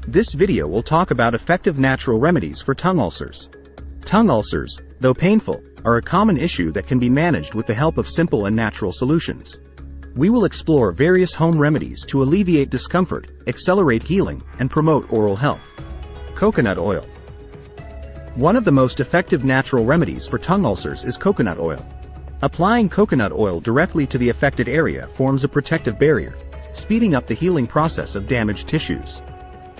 This video will talk about effective natural remedies for tongue ulcers. Tongue ulcers, though painful, are a common issue that can be managed with the help of simple and natural solutions. We will explore various home remedies to alleviate discomfort, accelerate healing, and promote oral health. Coconut oil. One of the most effective natural remedies for tongue ulcers is coconut oil. Applying coconut oil directly to the affected area forms a protective barrier, speeding up the healing process of damaged tissues.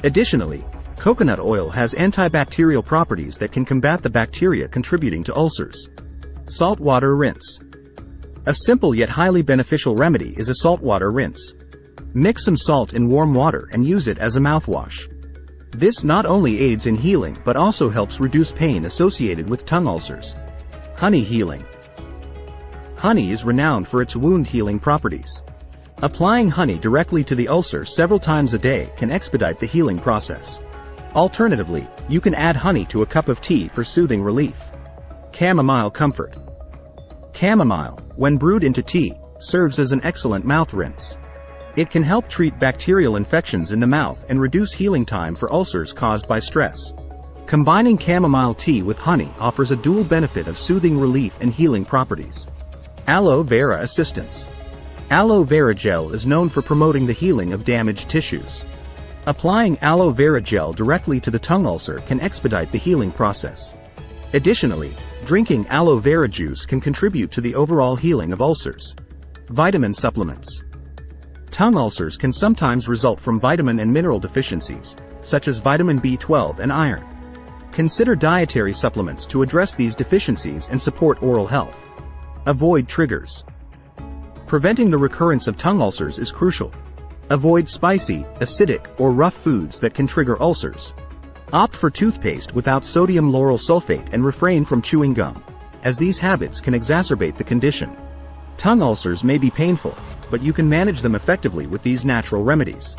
Additionally, coconut oil has antibacterial properties that can combat the bacteria contributing to ulcers. Saltwater rinse. A simple yet highly beneficial remedy is a saltwater rinse. Mix some salt in warm water and use it as a mouthwash. This not only aids in healing but also helps reduce pain associated with tongue ulcers. Honey healing. Honey is renowned for its wound healing properties. Applying honey directly to the ulcer several times a day can expedite the healing process. Alternatively, you can add honey to a cup of tea for soothing relief. Chamomile comfort. Chamomile, when brewed into tea, serves as an excellent mouth rinse. It can help treat bacterial infections in the mouth and reduce healing time for ulcers caused by stress. Combining chamomile tea with honey offers a dual benefit of soothing relief and healing properties. Aloe vera assistance. Aloe vera gel is known for promoting the healing of damaged tissues. Applying aloe vera gel directly to the tongue ulcer can expedite the healing process. Additionally, drinking aloe vera juice can contribute to the overall healing of ulcers. Vitamin supplements. Tongue ulcers can sometimes result from vitamin and mineral deficiencies, such as vitamin B12 and iron. Consider dietary supplements to address these deficiencies and support oral health. Avoid triggers. Preventing the recurrence of tongue ulcers is crucial. Avoid spicy, acidic, or rough foods that can trigger ulcers. Opt for toothpaste without sodium lauryl sulfate and refrain from chewing gum, as these habits can exacerbate the condition. Tongue ulcers may be painful, but you can manage them effectively with these natural remedies.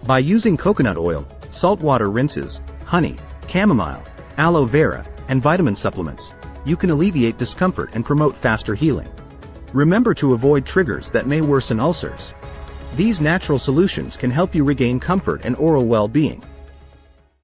By using coconut oil, saltwater rinses, honey, chamomile, aloe vera, and vitamin supplements, you can alleviate discomfort and promote faster healing. Remember to avoid triggers that may worsen ulcers. These natural solutions can help you regain comfort and oral well-being.